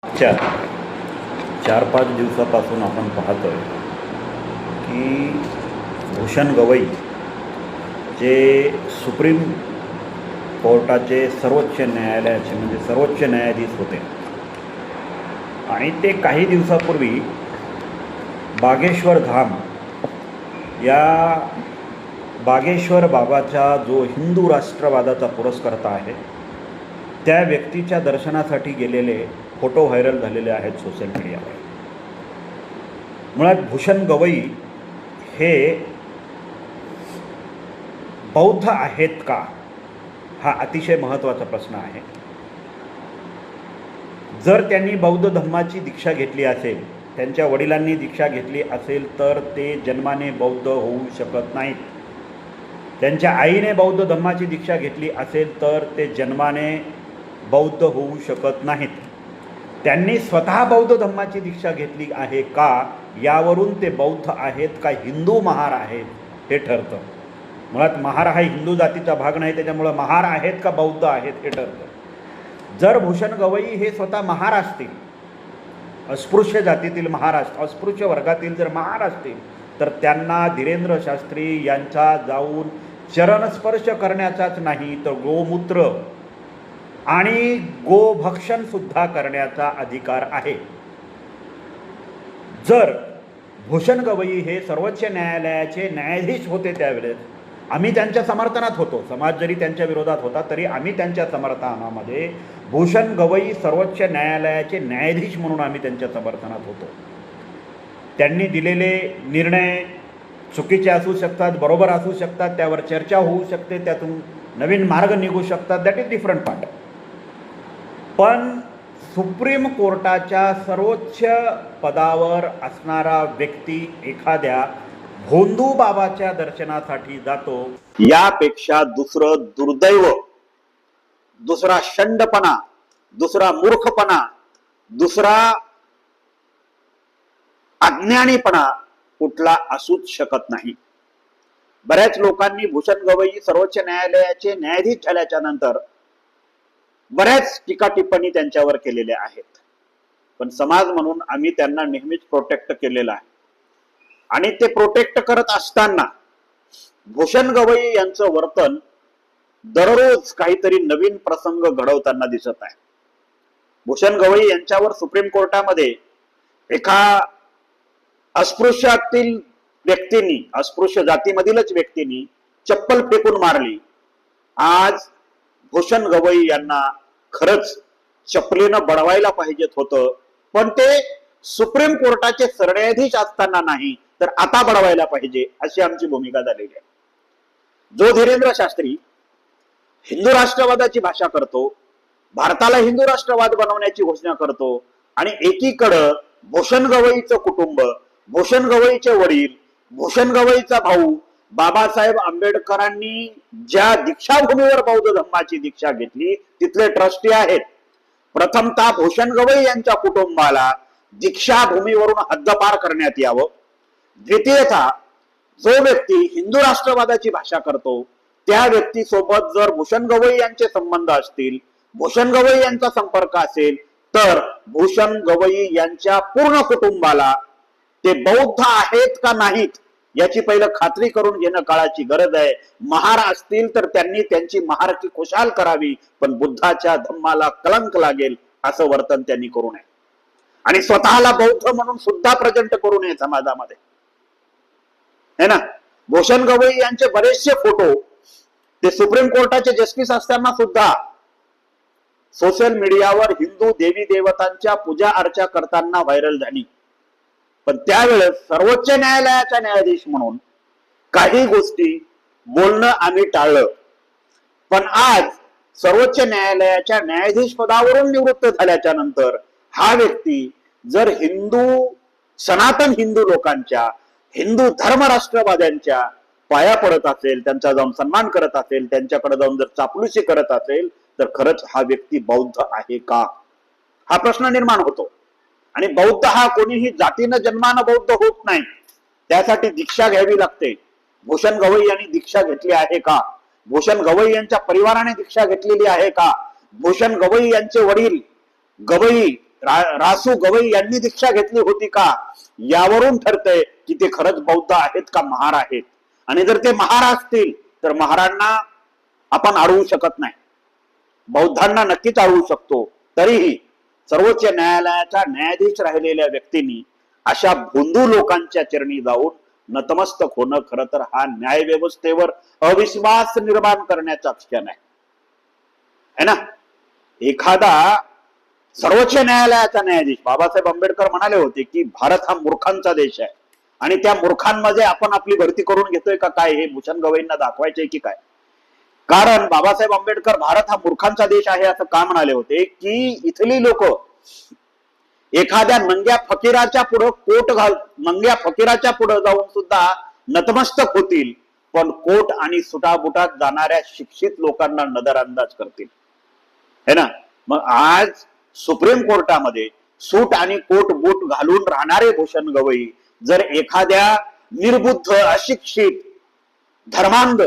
चार 4-5 दिवसापासून आपण पाहतोय की भूषण गवई जे सुप्रीम कोर्टाचे सर्वोच्च न्यायालयाचे म्हणजे सर्वोच्च न्यायाधीश होते आणि ते काही दिवसापूर्वी बागेश्वर धाम या बागेश्वर बाबाचा जो हिंदू राष्ट्रवादाचा पुरस्कर्ता आहे त्या व्यक्तीच्या दर्शनासाठी गेलेले फोटो व्हायरल झालेले आहेत सोशल मीडियावर. मुळात भूषण गवई हे बौद्ध आहेत का हा अतिशय महत्त्वाचा प्रश्न आहे. जर त्यांनी बौद्ध धम्माची दीक्षा घेतली असेल, त्यांच्या वडिलांनी दीक्षा घेतली असेल तर ते जन्माने बौद्ध होऊ शकत नाहीत. त्यांच्या आईने बौद्ध धम्माची दीक्षा घेतली असेल तर ते जन्माने बौद्ध होऊ शकत नाहीत. त्यांनी स्वतः बौद्ध धम्माची दीक्षा घेतली आहे का यावरून ते बौद्ध आहेत का हिंदू महार आहेत हे ठरतं. मुळात महार हा हिंदू जातीचा भाग नाही, त्याच्यामुळं महार आहेत का बौद्ध आहेत हे ठरतं. जर भूषण गवई हे स्वतः महार असतील, अस्पृश्य जातीतील महार अस्पृश्य वर्गातील जर महार असतील तर त्यांना धीरेंद्र शास्त्री यांचा जाऊन चरणस्पर्श करण्याचाच नाही तर गोमूत्र आणि गोभक्षण सुद्धा करण्याचा अधिकार आहे. जर भूषण गवई हे सर्वोच्च न्यायालयाचे न्यायाधीश होते त्यावेळेस आम्ही त्यांच्या समर्थनात होतो. समाज जरी त्यांच्या विरोधात होता तरी आम्ही त्यांच्या समर्थनामध्ये भूषण गवई सर्वोच्च न्यायालयाचे न्यायाधीश म्हणून आम्ही त्यांच्या समर्थनात होतो. त्यांनी दिलेले निर्णय चुकीचे असू शकतात, बरोबर असू शकतात, त्यावर चर्चा होऊ शकते, त्यातून नवीन मार्ग निघू शकतात, दॅट इज डिफरंट पार्ट. पण सुप्रीम कोर्टाच्या सर्वोच्च पदावर असणारा व्यक्ती एखाद्या भोंदू बाबाच्या दर्शनासाठी जातो, यापेक्षा दुसरं दुर्दैव, दुसरा शंडपणा, दुसरा मूर्खपणा, दुसरा अज्ञानीपणा कुठला असूच शकत नाही. बऱ्याच लोकांनी भूषण गवई सर्वोच्च न्यायालयाचे न्यायाधीश झाल्याच्या नंतर बऱ्याच टीका टिप्पणी त्यांच्यावर केलेल्या आहेत. पण समाज म्हणून आम्ही त्यांना नेहमीच प्रोटेक्ट केलेलं आहे आणि ते प्रोटेक्ट करत असताना भूषण गवई यांचं वर्तन दररोज काहीतरी नवीन प्रसंग घडवताना दिसत आहे. भूषण गवई यांच्यावर सुप्रीम कोर्टामध्ये एका अस्पृश्यातील व्यक्तींनी, अस्पृश्य जातीमधीलच व्यक्तींनी चप्पल फेकून मारली. आज भूषण गवई यांना खरंच चपलीनं बडवायला पाहिजेत होतं, पण ते सुप्रीम कोर्टाचे सरन्यायाधीश असताना नाही तर आता बडवायला पाहिजे अशी आमची भूमिका झालेली आहे. जो धीरेंद्र शास्त्री हिंदू राष्ट्रवादाची भाषा करतो, भारताला हिंदू राष्ट्रवाद बनवण्याची घोषणा करतो आणि एकीकडं भूषण गवईचं कुटुंब, भूषण गवईचे वडील, भूषण गवईचा भाऊ बाबासाहेब आंबेडकरांनी ज्या दीक्षाभूमीवर बौद्ध धम्माची दीक्षा घेतली तिथले ट्रस्टी आहेत. प्रथमतः भूषण गवई यांच्या कुटुंबाला दीक्षाभूमीवरून हद्दपार करण्यात यावं. द्वितीयतः जो व्यक्ती हिंदू राष्ट्रवादाची भाषा करतो त्या व्यक्तीसोबत जर भूषण गवई यांचे संबंध असतील, भूषण गवई यांचा संपर्क असेल तर भूषण गवई यांच्या पूर्ण कुटुंबाला ते बौद्ध आहेत का नाहीत याची पहिलं खात्री करून घेणं काळाची गरज आहे. महार असतील तर त्यांनी त्यांची महारकी खुशाल करावी, पण बुद्धाच्या धम्माला कलंक लागेल असं वर्तन त्यांनी करू नये आणि स्वतःला बौद्ध म्हणून सुद्धा प्रेझेंट करू नये समाजामध्ये, है ना. भूषण गवई यांचे बरेचसे फोटो ते सुप्रीम कोर्टाचे जस्टिस असताना सुद्धा सोशल मीडियावर हिंदू देवी देवतांच्या पूजा अर्चा करताना व्हायरल झाली. पण त्यावेळेस सर्वोच्च न्यायालयाचा न्यायाधीश म्हणून काही गोष्टी बोलणं आम्ही टाळलं. पण आज सर्वोच्च न्यायालयाच्या न्यायाधीश पदावरून निवृत्त झाल्याच्या नंतर हा व्यक्ती जर सनातन हिंदू लोकांच्या, हिंदू धर्म राष्ट्रवाद्यांच्या पाया पडत असेल, त्यांचा जाऊन सन्मान करत असेल, त्यांच्याकडे जाऊन जर चापलुसी करत असेल तर खरंच हा व्यक्ती बौद्ध आहे का हा प्रश्न निर्माण होतो. आणि बौद्ध हा कोणीही जातीनं जन्मानं बौद्ध होत नाही, त्यासाठी दीक्षा घ्यावी लागते. भूषण गवई यांनी दीक्षा घेतली आहे का? भूषण गवई यांच्या परिवाराने दीक्षा घेतलेली आहे का? भूषण गवई यांचे वडील गवई रासू गवई यांनी दीक्षा घेतली होती का, यावरून ठरतंय की ते खरंच बौद्ध आहेत का महार आहेत. आणि जर ते महार असतील तर महारांना आपण अडवू शकत नाही, बौद्धांना नक्कीच अडवू शकतो. तरीही सर्वोच्च न्यायालयाचा न्यायाधीश राहिलेल्या व्यक्तींनी अशा भोंदू लोकांच्या चरणी जाऊन नतमस्तक होणं खरं तर हा न्याय व्यवस्थेवर अविश्वास निर्माण करण्याचा क्षण आहे ना. एखादा सर्वोच्च न्यायालयाचा न्यायाधीश, बाबासाहेब आंबेडकर म्हणाले होते की भारत हा मूर्खांचा देश आहे आणि त्या मूर्खांमध्ये आपण आपली भरती करून घेतोय का काय, हे भूषण गवईंना दाखवायचंय की काय. कारण बाबासाहेब आंबेडकर भारत हा मूर्खांचा देश आहे असं का म्हणाले होते की इथली लोक एखाद्या नंग्या फकीराच्या पुढे नंग्या फकीराच्या पुढे जाऊन सुद्धा नतमस्तक होतील, पण कोट आणि सुटाबुटात जाणाऱ्या शिक्षित लोकांना नजरअंदाज करतील, है ना. मग आज सुप्रीम कोर्टामध्ये सूट आणि कोट बूट घालून राहणारे भूषण गवई जर एखाद्या निर्बुद्ध, अशिक्षित, धर्मांध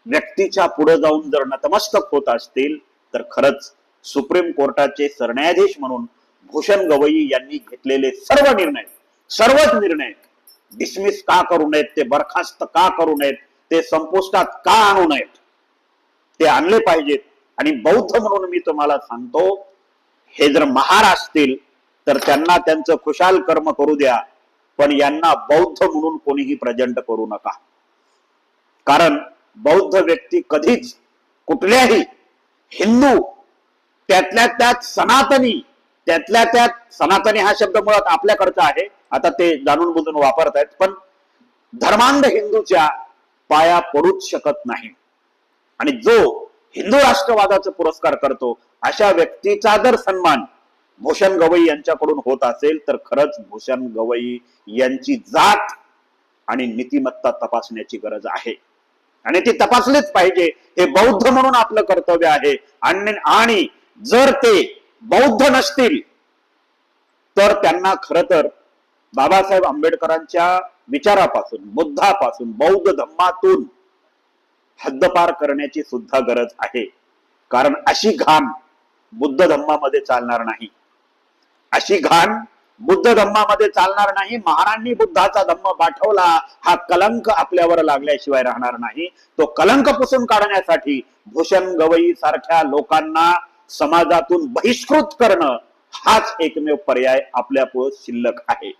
व्यक्तीच्या पुढे जाऊन जर नतमस्तक होत असतील तर खरंच सुप्रीम कोर्टाचे सरन्यायाधीश म्हणून भूषण गवई यांनी घेतलेले सर्वच निर्णय डिसमिस का करू नयेत, ते बरखास्त का करू नयेत, ते संपुष्टात का आणू नयेत, ते आणले पाहिजेत. आणि बौद्ध म्हणून मी तुम्हाला सांगतो, हे जर महार असतील तर त्यांना त्यांचं खुशाल कर्म करू द्या, पण यांना बौद्ध म्हणून कोणीही प्रेझेंट करू नका. कारण बौद्ध व्यक्ती कधीच कुठल्याही हिंदू, त्यातल्या त्यात सनातनी हा शब्द मुळात आपल्याकडचा आहे, आता ते जाणून बुजून वापरतायत, पण धर्मांध हिंदूच्या पाया पडूच शकत नाही. आणि जो हिंदू राष्ट्रवादाचा पुरस्कार करतो अशा व्यक्तीचा जर सन्मान भूषण गवई यांच्याकडून होत असेल तर खरंच भूषण गवई यांची जात आणि नीतिमत्ता तपासण्याची गरज आहे आणि ती तपासलीच पाहिजे. हे बौद्ध म्हणून आपलं कर्तव्य आहे. आणि जर ते बौद्ध नसतील तर त्यांना खरं तर बाबासाहेब आंबेडकरांच्या विचारापासून, बुद्धापासून, बौद्ध धम्मातून हद्दपार करण्याची सुद्धा गरज आहे. कारण अशी घाण बुद्ध धम्मामध्ये चालणार नाही, अशी घाण बुद्ध धम्मामध्ये चालणार नाही. महारांनी बुद्धाचा धम्म पाठवला, हा कलंक आपल्यावर लागल्याशिवाय राहणार नाही. तो कलंक पुसून काढण्यासाठी भूषण गवई सारख्या लोकांना समाजातून बहिष्कृत करणं हाच एकमेव पर्याय आपल्यापुढे शिल्लक आहे.